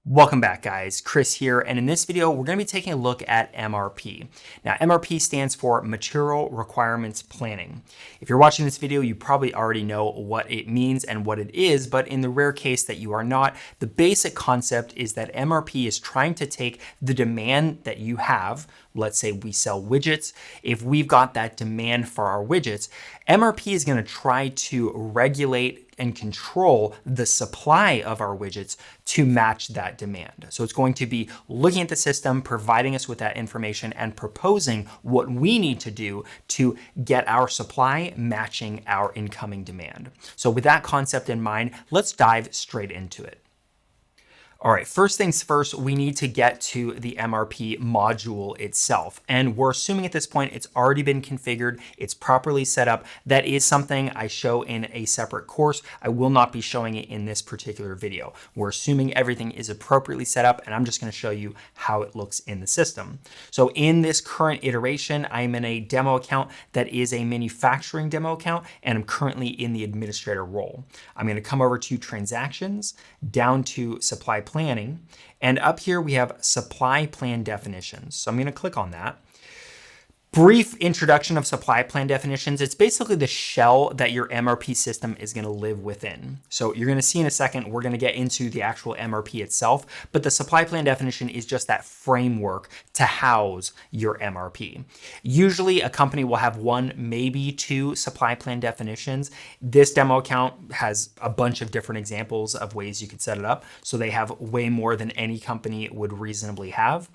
Welcome back, guys. Chris here, and in this video, we're going to be taking a look at MRP. Now, MRP stands for Material Requirements Planning. If you're watching this video, you probably already know what it means and what it is, but in the rare case that you are not, the basic concept is that MRP is trying to take the demand that you have. Let's say we sell widgets. If we've got that demand for our widgets, MRP is going to try to regulate and control the supply of our widgets to match that demand. So it's going to be looking at the system, providing us with that information, and proposing what we need to do to get our supply matching our incoming demand. So with that concept in mind, let's dive straight into it. All right, first things first, we need to get to the MRP module itself. And we're assuming at this point it's already been configured, it's properly set up. That is something I show in a separate course. I will not be showing it in this particular video. We're assuming everything is appropriately set up, and I'm just going to show you how it looks in the system. So in this current iteration, I'm in a demo account that is a manufacturing demo account, and I'm currently in the administrator role. I'm going to come over to transactions, down to supply planning, and up here we have supply plan definitions. So I'm going to click on that. Brief introduction of supply plan definitions. It's basically the shell that your MRP system is going to live within. So you're going to see in a second, we're going to get into the actual MRP itself, but the supply plan definition is just that framework to house your MRP. Usually a company will have one, maybe two supply plan definitions. This demo account has a bunch of different examples of ways you could set it up. So they have way more than any company would reasonably have.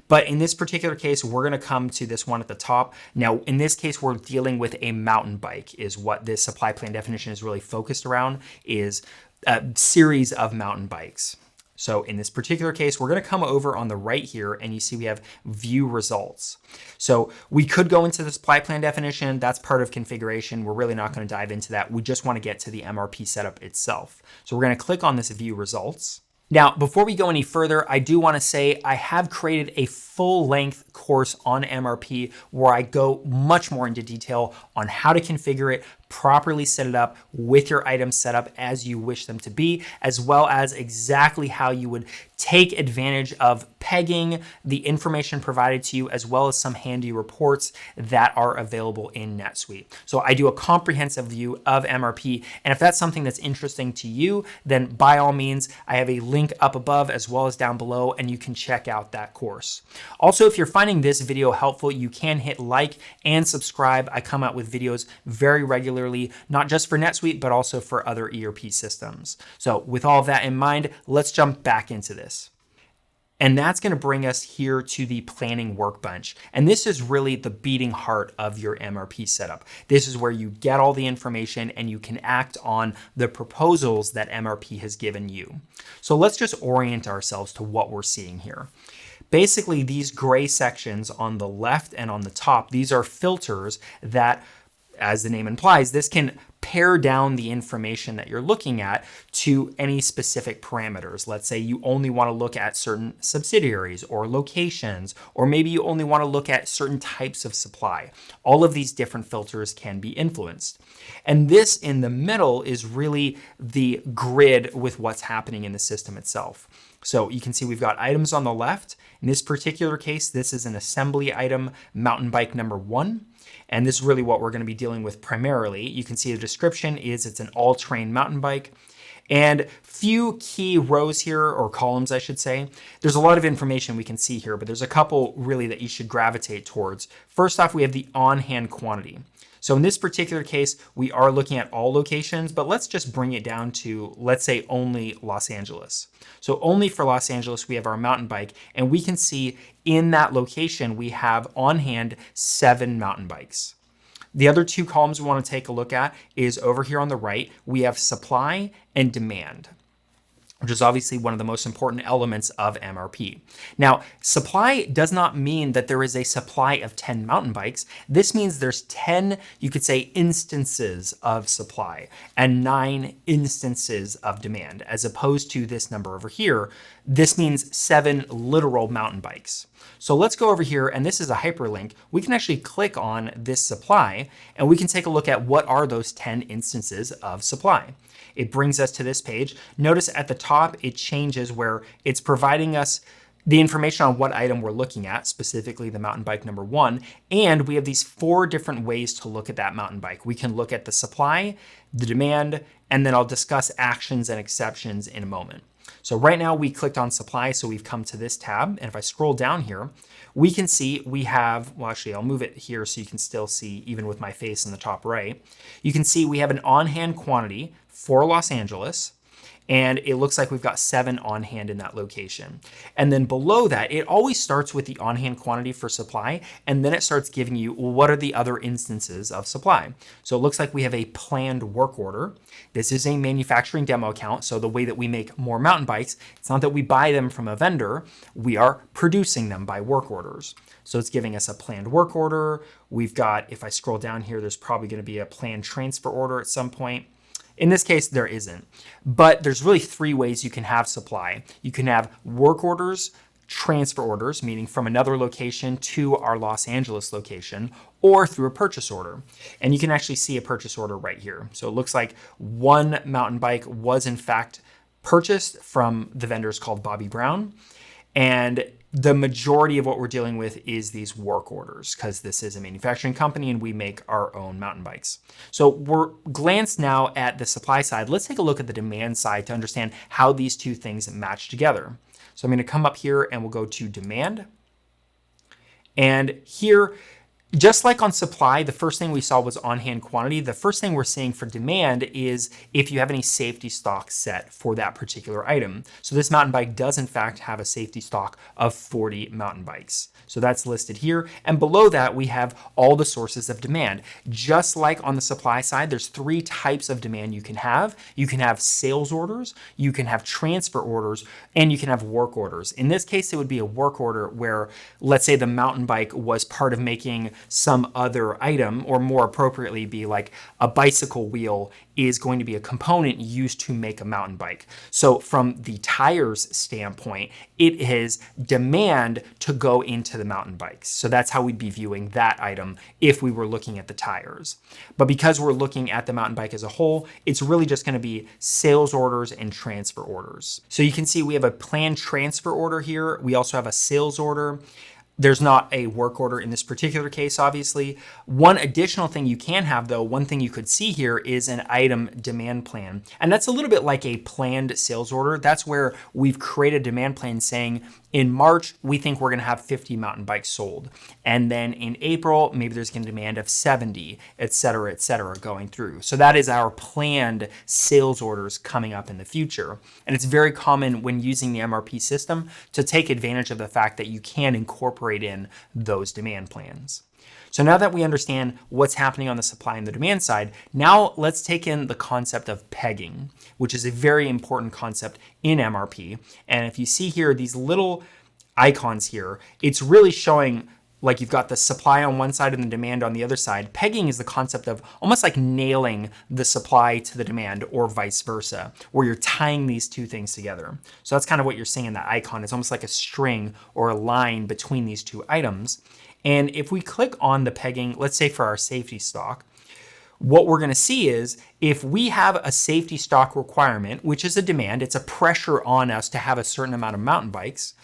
But in this particular case, we're going to come to this one at the top. Now, in this case, we're dealing with a mountain bike is what this supply plan definition is really focused around, is a series of mountain bikes. So in this particular case, we're going to come over on the right here, and you see we have view results. So we could go into the supply plan definition. That's part of configuration. We're really not going to dive into that. We just want to get to the MRP setup itself. So we're going to click on this view results. Now, before we go any further, I do want to say I have created a full-length course on MRP where I go much more into detail on how to configure it, properly set it up with your items set up as you wish them to be, as well as exactly how you would take advantage of pegging the information provided to you, as well as some handy reports that are available in NetSuite. So I do a comprehensive view of MRP, and if that's something that's interesting to you, then by all means, I have a link up above as well as down below, and you can check out that course. Also, if you're finding this video helpful, you can hit like and subscribe. I come out with videos very regularly, not just for NetSuite, but also for other ERP systems. So with all of that in mind, let's jump back into this. And that's going to bring us here to the planning workbench. And this is really the beating heart of your MRP setup. This is where you get all the information and you can act on the proposals that MRP has given you. So let's just orient ourselves to what we're seeing here. Basically, these gray sections on the left and on the top, these are filters that, as the name implies, this can pare down the information that you're looking at to any specific parameters. Let's say you only want to look at certain subsidiaries or locations, or maybe you only want to look at certain types of supply. All of these different filters can be influenced. And this in the middle is really the grid with what's happening in the system itself. So you can see we've got items on the left. In this particular case, this is an assembly item, mountain bike number 1. And this is really what we're going to be dealing with primarily. You can see the description is it's an all-terrain mountain bike. And few key rows here, or columns, I should say. There's a lot of information we can see here, but there's a couple really that you should gravitate towards. First off, we have the on-hand quantity. So in this particular case, we are looking at all locations, but let's just bring it down to, let's say, only Los Angeles. So only for Los Angeles, we have our mountain bike, and we can see in that location, we have on hand 7 mountain bikes. The other 2 columns we want to take a look at is over here on the right, we have supply and demand, which is obviously one of the most important elements of MRP. Now, supply does not mean that there is a supply of 10 mountain bikes. This means there's 10, you could say, instances of supply and 9 instances of demand, as opposed to this number over here. This means 7 literal mountain bikes. So let's go over here, and this is a hyperlink. We can actually click on this supply, and we can take a look at what are those 10 instances of supply. It brings us to this page. Notice at the top top, it changes where it's providing us the information on what item we're looking at, specifically the mountain bike number 1. And we have these 4 different ways to look at that mountain bike. We can look at the supply, the demand, and then I'll discuss actions and exceptions in a moment. So right now we clicked on supply, so we've come to this tab. And if I scroll down here, we can see we have, well, actually I'll move it here so you can still see even with my face in the top right. You can see we have an on-hand quantity for Los Angeles. And it looks like we've got 7 on hand in that location. And then below that, it always starts with the on-hand quantity for supply, and then it starts giving you, well, what are the other instances of supply? So it looks like we have a planned work order. This is a manufacturing demo account. So the way that we make more mountain bikes, it's not that we buy them from a vendor, we are producing them by work orders. So it's giving us a planned work order. We've got, if I scroll down here, there's probably going to be a planned transfer order at some point. In this case, there isn't, but there's really 3 ways you can have supply. You can have work orders, transfer orders, meaning from another location to our Los Angeles location, or through a purchase order. And you can actually see a purchase order right here. So it looks like one mountain bike was in fact purchased from the vendors called Bobby Brown. And the majority of what we're dealing with is these work orders because this is a manufacturing company and we make our own mountain bikes. So we're glanced now at the supply side. Let's take a look at the demand side to understand how these 2 things match together. So I'm going to come up here and we'll go to demand. And here, just like on supply, the first thing we saw was on-hand quantity. The first thing we're seeing for demand is if you have any safety stock set for that particular item. So this mountain bike does in fact have a safety stock of 40 mountain bikes. So that's listed here. And below that, we have all the sources of demand. Just like on the supply side, there's 3 types of demand you can have. You can have sales orders, you can have transfer orders, and you can have work orders. In this case, it would be a work order where, let's say the mountain bike was part of making some other item, or more appropriately be like a bicycle wheel is going to be a component used to make a mountain bike. So from the tires standpoint, it is demand to go into the mountain bikes. So that's how we'd be viewing that item if we were looking at the tires. But because we're looking at the mountain bike as a whole, it's really just going to be sales orders and transfer orders. So you can see we have a planned transfer order here. We also have a sales order. There's not a work order in this particular case, obviously. One additional thing you can have, though, one thing you could see here is an item demand plan. And that's a little bit like a planned sales order. That's where we've created a demand plan saying, in March, we think we're going to have 50 mountain bikes sold. And then in April, maybe there's going to be a demand of 70, et cetera, going through. So that is our planned sales orders coming up in the future. And it's very common when using the MRP system to take advantage of the fact that you can incorporate in those demand plans. So now that we understand what's happening on the supply and the demand side, now let's take in the concept of pegging, which is a very important concept in MRP. And if you see here, these little icons here, it's really showing like you've got the supply on one side and the demand on the other side. Pegging is the concept of almost like nailing the supply to the demand or vice versa, where you're tying these 2 things together. So that's kind of what you're seeing in that icon. It's almost like a string or a line between these 2 items. And if we click on the pegging, let's say for our safety stock, what we're going to see is if we have a safety stock requirement, which is a demand, it's a pressure on us to have a certain amount of mountain bikes,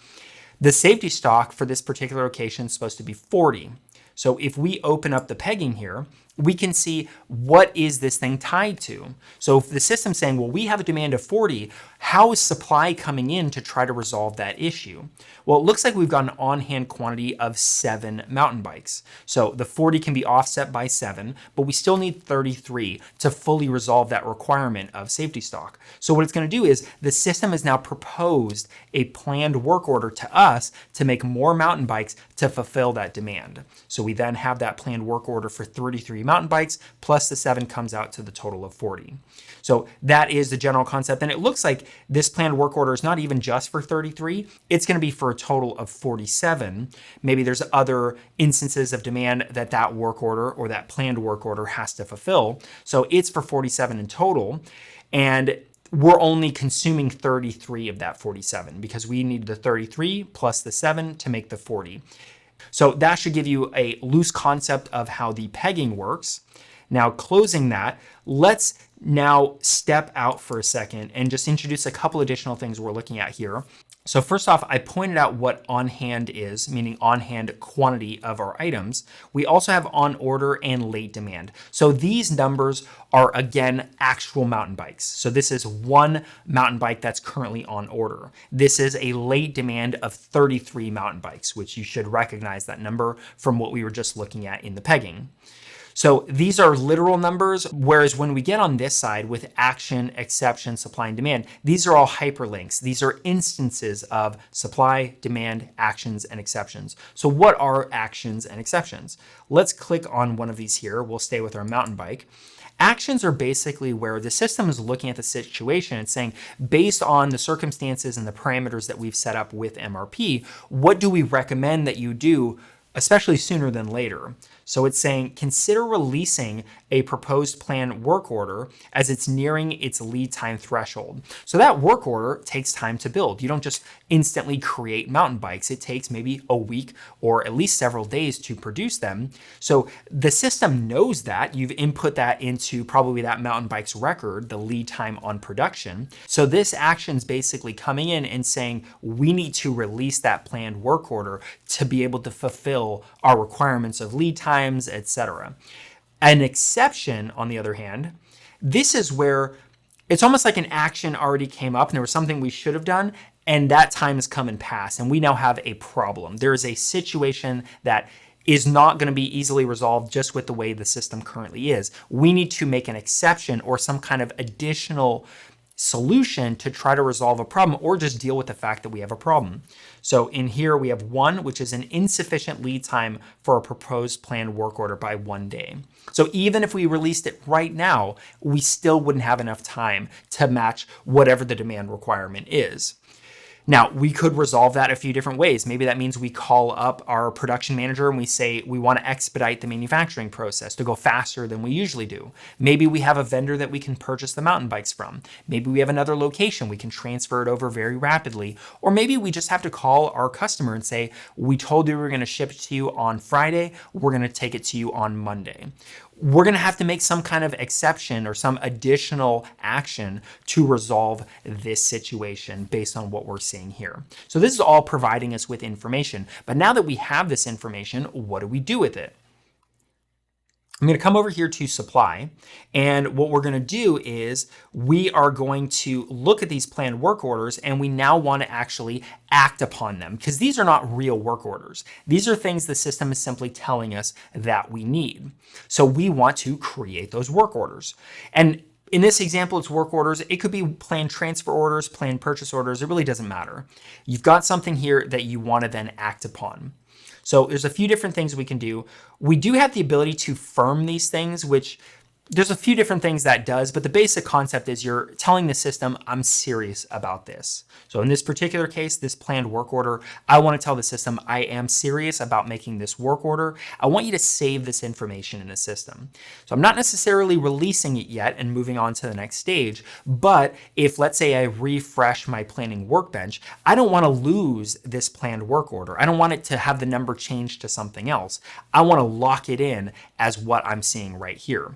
the safety stock for this particular location is supposed to be 40. So if we open up the pegging here, we can see what is this thing tied to. So if the system's saying, well, we have a demand of 40, how is supply coming in to try to resolve that issue? Well, it looks like we've got an on-hand quantity of 7 mountain bikes. So the 40 can be offset by 7, but we still need 33 to fully resolve that requirement of safety stock. So what it's going to do is the system has now proposed a planned work order to us to make more mountain bikes to fulfill that demand. So we then have that planned work order for 33 mountain bikes, plus the 7 comes out to the total of 40. So that is the general concept. And it looks like this planned work order is not even just for 33. It's going to be for a total of 47. Maybe there's other instances of demand that that work order or that planned work order has to fulfill. So it's for 47 in total. And we're only consuming 33 of that 47 because we need the 33 plus the 7 to make the 40. So that should give you a loose concept of how the pegging works. Now, closing that, let's Now step out for a second and just introduce a couple additional things we're looking at here. So first off, I pointed out what on hand is, meaning on hand quantity of our items. We also have on order and late demand. So these numbers are, again, actual mountain bikes. So this is one mountain bike that's currently on order. This is a late demand of 33 mountain bikes, which you should recognize that number from what we were just looking at in the pegging. So these are literal numbers, whereas when we get on this side with action, exception, supply, and demand, these are all hyperlinks. These are instances of supply, demand, actions, and exceptions. So what are actions and exceptions? Let's click on one of these here. We'll stay with our mountain bike. Actions are basically where the system is looking at the situation and saying, based on the circumstances and the parameters that we've set up with MRP, what do we recommend that you do, especially sooner than later? So it's saying, consider releasing a proposed planned work order as it's nearing its lead time threshold. So that work order takes time to build. You don't just instantly create mountain bikes. It takes maybe a week or at least several days to produce them. So the system knows that. You've input that into probably that mountain bike's record, the lead time on production. So this action's basically coming in and saying, we need to release that planned work order to be able to fulfill our requirements of lead time, etc. An exception, on the other hand, this is where it's almost like an action already came up and there was something we should have done, and that time has come and passed, and we now have a problem. There is a situation that is not going to be easily resolved just with the way the system currently is. We need to make an exception or some kind of additional solution to try to resolve a problem or just deal with the fact that we have a problem. So in here we have one, which is an insufficient lead time for a proposed planned work order by 1 day. So even if we released it right now, we still wouldn't have enough time to match whatever the demand requirement is. Now, we could resolve that a few different ways. Maybe that means we call up our production manager and we say we want to expedite the manufacturing process to go faster than we usually do. Maybe we have a vendor that we can purchase the mountain bikes from. Maybe we have another location we can transfer it over very rapidly. Or maybe we just have to call our customer and say, we told you we were going to ship it to you on Friday. We're going to take it to you on Monday. We're going to have to make some kind of exception or some additional action to resolve this situation based on what we're seeing here. So this is all providing us with information. But now that we have this information, what do we do with it? I'm going to come over here to supply, and what we're going to do is we are going to look at these planned work orders, and we now want to actually act upon them because these are not real work orders. These are things the system is simply telling us that we need. So we want to create those work orders. And in this example, it's work orders. It could be planned transfer orders, planned purchase orders. It really doesn't matter. You've got something here that you want to then act upon. So there's a few different things we can do. We do have the ability to firm these things, which there's a few different things that does, but the basic concept is you're telling the system, I'm serious about this. So in this particular case, this planned work order, I want to tell the system, I am serious about making this work order. I want you to save this information in the system. So I'm not necessarily releasing it yet and moving on to the next stage, but if let's say I refresh my planning workbench, I don't want to lose this planned work order. I don't want it to have the number change to something else. I want to lock it in as what I'm seeing right here.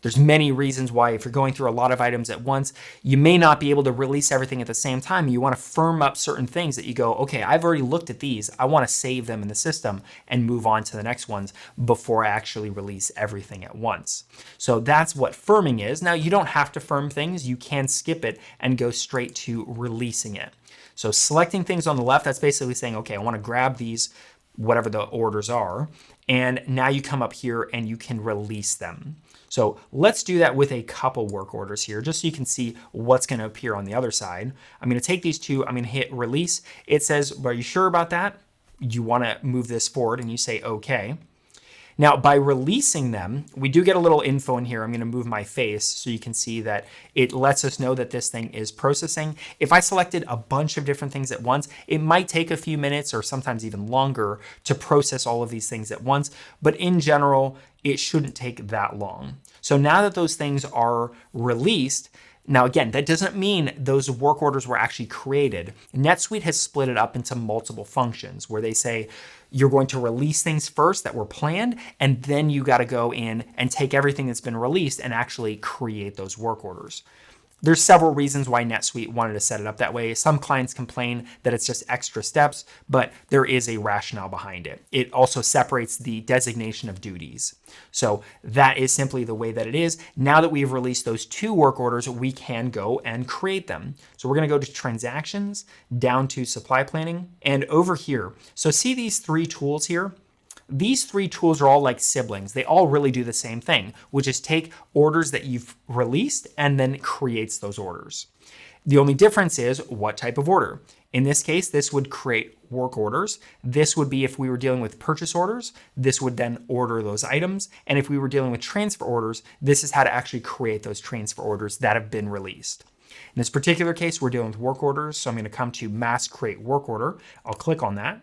There's many reasons why if you're going through a lot of items at once, you may not be able to release everything at the same time. You want to firm up certain things that you go, okay, I've already looked at these. I want to save them in the system and move on to the next ones before I actually release everything at once. So that's what firming is. Now, you don't have to firm things. You can skip it and go straight to releasing it. So selecting things on the left, that's basically saying, okay, I want to grab these, whatever the orders are, and now you come up here and you can release them. So let's do that with a couple work orders here, just so you can see what's going to appear on the other side. I'm going to take these two, I'm going to hit release. It says, are you sure about that? You want to move this forward, and you say, okay. Now, by releasing them, we do get a little info in here. I'm going to move my face so you can see that it lets us know that this thing is processing. If I selected a bunch of different things at once, it might take a few minutes or sometimes even longer to process all of these things at once. But in general, it shouldn't take that long. So now that those things are released, Now, again, that doesn't mean those work orders were actually created. NetSuite has split it up into multiple functions where they say you're going to release things first that were planned, and then you got to go in and take everything that's been released and actually create those work orders. There's several reasons why NetSuite wanted to set it up that way. Some clients complain that it's just extra steps, but there is a rationale behind it. It also separates the designation of duties. So that is simply the way that it is. Now that we've released those 2 work orders, we can go and create them. So we're going to go to transactions, down to supply planning, and over here. So see these 3 tools here? These 3 tools are all like siblings. They all really do the same thing, which is take orders that you've released and then creates those orders. The only difference is what type of order. In this case, this would create work orders. This would be if we were dealing with purchase orders, this would then order those items. And if we were dealing with transfer orders, this is how to actually create those transfer orders that have been released. In this particular case, we're dealing with work orders. So I'm going to come to mass create work order. I'll click on that.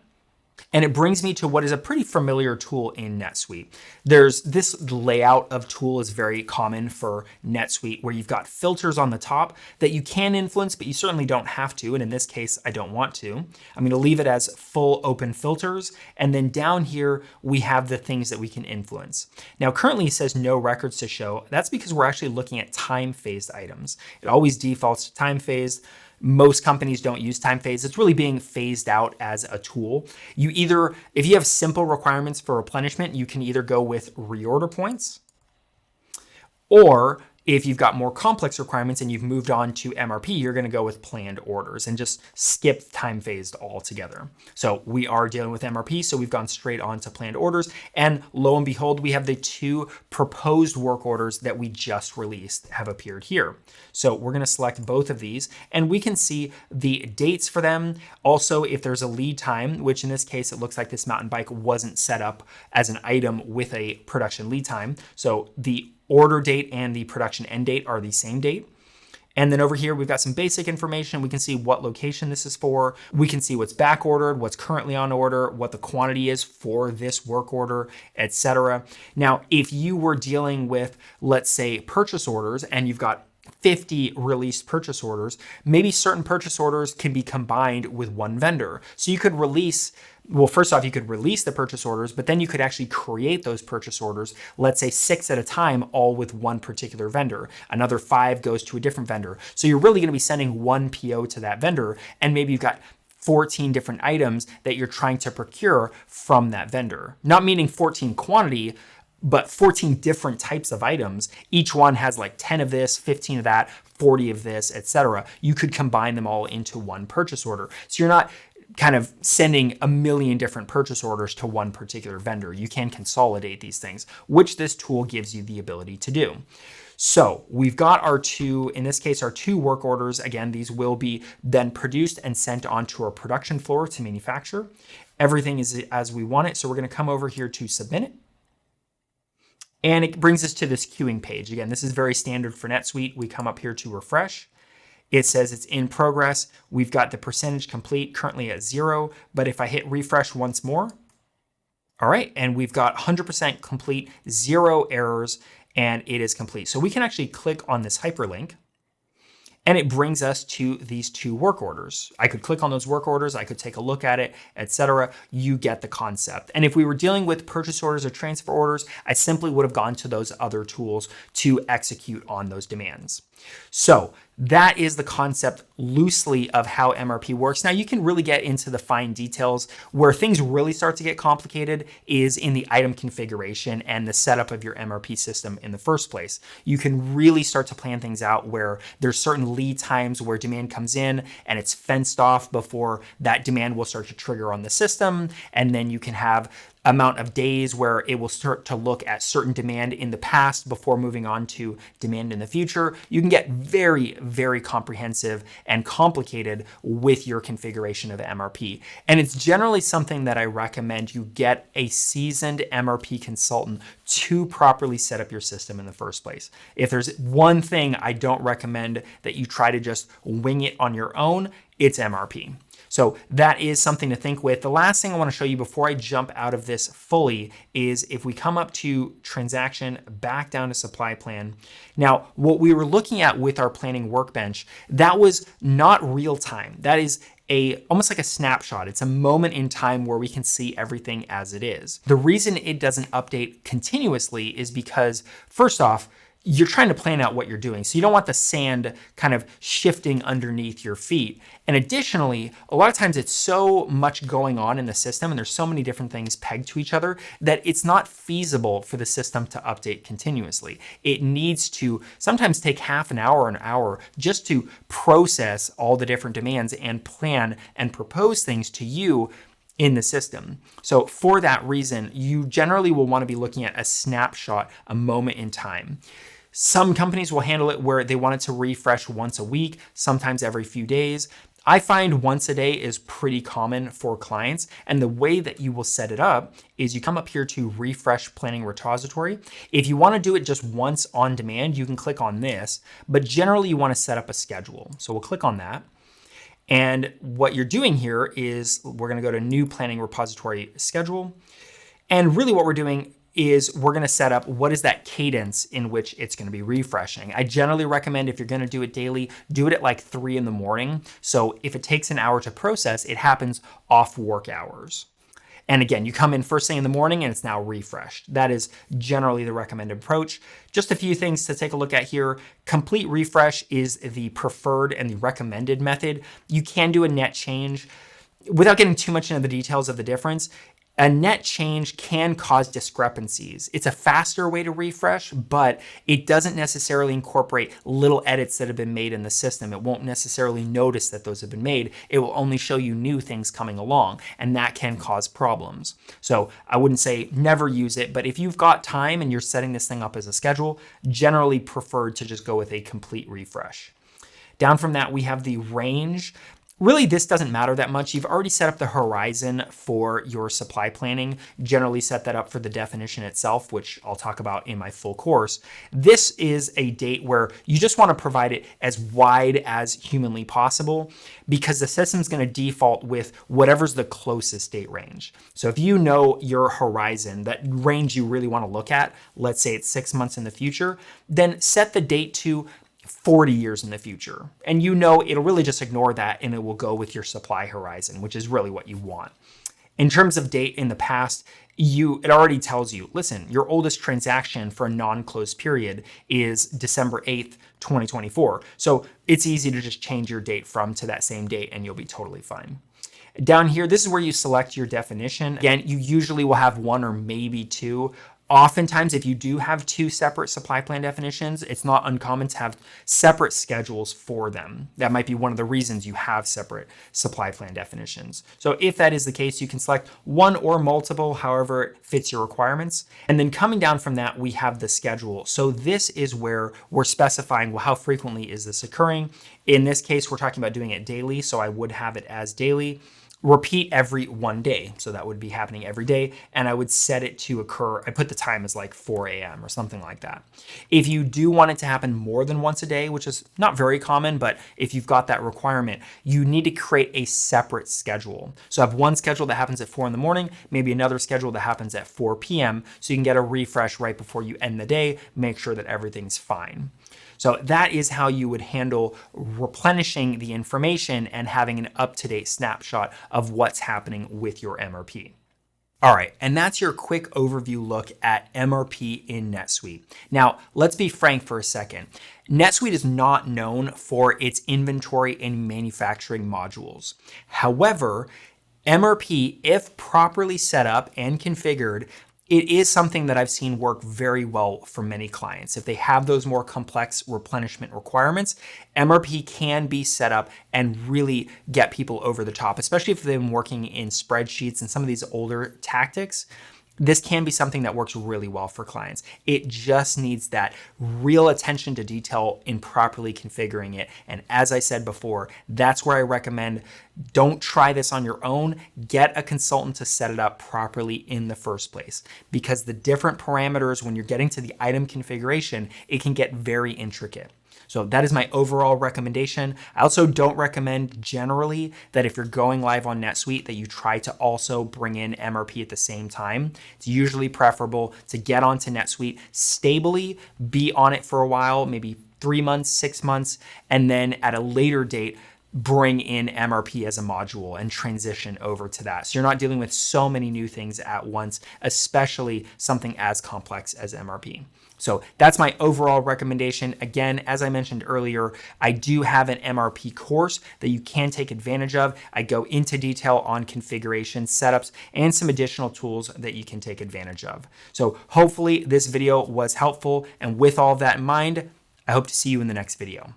And it brings me to what is a pretty familiar tool in NetSuite. There's this layout of tool is very common for NetSuite where you've got filters on the top that you can influence, but you certainly don't have to. And in this case, I don't want to. I'm going to leave it as full open filters. And then down here, we have the things that we can influence. Now, currently it says no records to show. That's because we're actually looking at time phased items. It always defaults to time phased. Most companies don't use time phase. It's really being phased out as a tool. If you have simple requirements for replenishment, you can either go with reorder points, or if you've got more complex requirements and you've moved on to MRP, you're going to go with planned orders and just skip time phased altogether. So we are dealing with MRP, so we've gone straight on to planned orders. And lo and behold, we have the 2 proposed work orders that we just released have appeared here. So we're going to select both of these and we can see the dates for them. Also, if there's a lead time, which in this case, it looks like this mountain bike wasn't set up as an item with a production lead time. So the order date and the production end date are the same date. And then over here, we've got some basic information. We can see what location this is for. We can see what's back ordered, what's currently on order, what the quantity is for this work order, etc. Now, if you were dealing with, let's say, purchase orders and you've got 50 released purchase orders, maybe certain purchase orders can be combined with one vendor. So you could first off, you could release the purchase orders, but then you could actually create those purchase orders, let's say 6 at a time, all with one particular vendor. Another 5 goes to a different vendor. So you're really going to be sending one PO to that vendor, and maybe you've got 14 different items that you're trying to procure from that vendor. Not meaning 14 quantity, but 14 different types of items. Each one has like 10 of this, 15 of that, 40 of this, etc. You could combine them all into one purchase order. So you're not kind of sending a million different purchase orders to one particular vendor. You can consolidate these things, which this tool gives you the ability to do. So we've got our 2, in this case, our 2 work orders. Again, these will be then produced and sent onto our production floor to manufacture. Everything is as we want it. So we're going to come over here to submit it. And it brings us to this queuing page. Again, this is very standard for NetSuite. We come up here to refresh. It says it's in progress. We've got the percentage complete currently at 0, but if I hit refresh once more, all right, and we've got 100% complete, 0 errors, and it is complete. So we can actually click on this hyperlink, and it brings us to these 2 work orders. I could click on those work orders, I could take a look at it, etc. You get the concept. And if we were dealing with purchase orders or transfer orders, I simply would have gone to those other tools to execute on those demands. So that is the concept loosely of how MRP works. Now you can really get into the fine details. Where things really start to get complicated is in the item configuration and the setup of your MRP system in the first place. You can really start to plan things out where there's certain lead times where demand comes in and it's fenced off before that demand will start to trigger on the system. And then you can have amount of days where it will start to look at certain demand in the past before moving on to demand in the future. You can get very, very comprehensive and complicated with your configuration of MRP. And it's generally something that I recommend you get a seasoned MRP consultant to properly set up your system in the first place. If there's one thing I don't recommend that you try to just wing it on your own, it's MRP. So that is something to think with. The last thing I want to show you before I jump out of this fully is if we come up to transaction, back down to supply plan. Now, what we were looking at with our planning workbench, that was not real time. That is almost like a snapshot. It's a moment in time where we can see everything as it is. The reason it doesn't update continuously is because, first off, you're trying to plan out what you're doing. So you don't want the sand kind of shifting underneath your feet. And additionally, a lot of times it's so much going on in the system and there's so many different things pegged to each other that it's not feasible for the system to update continuously. It needs to sometimes take half an hour just to process all the different demands and plan and propose things to you in the system. So for that reason, you generally will want to be looking at a snapshot, a moment in time. Some companies will handle it where they want it to refresh once a week, sometimes every few days. I find once a day is pretty common for clients. And the way that you will set it up is you come up here to refresh planning repository. If you want to do it just once on demand, you can click on this, but generally you want to set up a schedule. So we'll click on that. And what you're doing here is we're going to go to new planning repository schedule. And really what we're doing is we're going to set up what is that cadence in which it's going to be refreshing. I generally recommend if you're going to do it daily, do it at like 3 in the morning. So if it takes an hour to process, it happens off work hours. And again, you come in first thing in the morning and it's now refreshed. That is generally the recommended approach. Just a few things to take a look at here. Complete refresh is the preferred and the recommended method. You can do a net change. Without getting too much into the details of the difference, a net change can cause discrepancies. It's a faster way to refresh, but it doesn't necessarily incorporate little edits that have been made in the system. It won't necessarily notice that those have been made. It will only show you new things coming along, and that can cause problems. So I wouldn't say never use it, but if you've got time and you're setting this thing up as a schedule, generally preferred to just go with a complete refresh. Down from that, we have the range. Really, this doesn't matter that much. You've already set up the horizon for your supply planning, generally set that up for the definition itself, which I'll talk about in my full course. This is a date where you just want to provide it as wide as humanly possible because the system's going to default with whatever's the closest date range. So if you know your horizon, that range you really want to look at, let's say it's 6 months in the future, then set the date to 40 years in the future. And you know it'll really just ignore that and it will go with your supply horizon, which is really what you want. In terms of date in the past, it already tells you, listen, your oldest transaction for a non-closed period is December 8th, 2024. So it's easy to just change your date from to that same date and you'll be totally fine. Down here, this is where you select your definition. Again, you usually will have 1 or maybe 2. Oftentimes, if you do have 2 separate supply plan definitions, it's not uncommon to have separate schedules for them. That might be one of the reasons you have separate supply plan definitions. So if that is the case, you can select 1 or multiple, however it fits your requirements. And then coming down from that, we have the schedule. So this is where we're specifying, well, how frequently is this occurring? In this case, we're talking about doing it daily, so I would have it as daily. Repeat every 1 day. So that would be happening every day. And I would set it to occur. I put the time as like 4 a.m. or something like that. If you do want it to happen more than once a day, which is not very common, but if you've got that requirement, you need to create a separate schedule. So I have one schedule that happens at 4 in the morning, maybe another schedule that happens at 4 p.m. So you can get a refresh right before you end the day, make sure that everything's fine. So that is how you would handle replenishing the information and having an up-to-date snapshot of what's happening with your MRP. All right, and that's your quick overview look at MRP in NetSuite. Now, let's be frank for a second. NetSuite is not known for its inventory and manufacturing modules. However, MRP, if properly set up and configured, it is something that I've seen work very well for many clients. If they have those more complex replenishment requirements, MRP can be set up and really get people over the top, especially if they've been working in spreadsheets and some of these older tactics. This can be something that works really well for clients. It just needs that real attention to detail in properly configuring it. And as I said before, that's where I recommend don't try this on your own. Get a consultant to set it up properly in the first place, because the different parameters when you're getting to the item configuration, it can get very intricate. So that is my overall recommendation. I also don't recommend generally that if you're going live on NetSuite that you try to also bring in MRP at the same time. It's usually preferable to get onto NetSuite stably, be on it for a while, maybe 3 months, 6 months, and then at a later date, bring in MRP as a module and transition over to that. So you're not dealing with so many new things at once, especially something as complex as MRP. So that's my overall recommendation. Again, as I mentioned earlier, I do have an MRP course that you can take advantage of. I go into detail on configuration, setups, and some additional tools that you can take advantage of. So hopefully this video was helpful. And with all of that in mind, I hope to see you in the next video.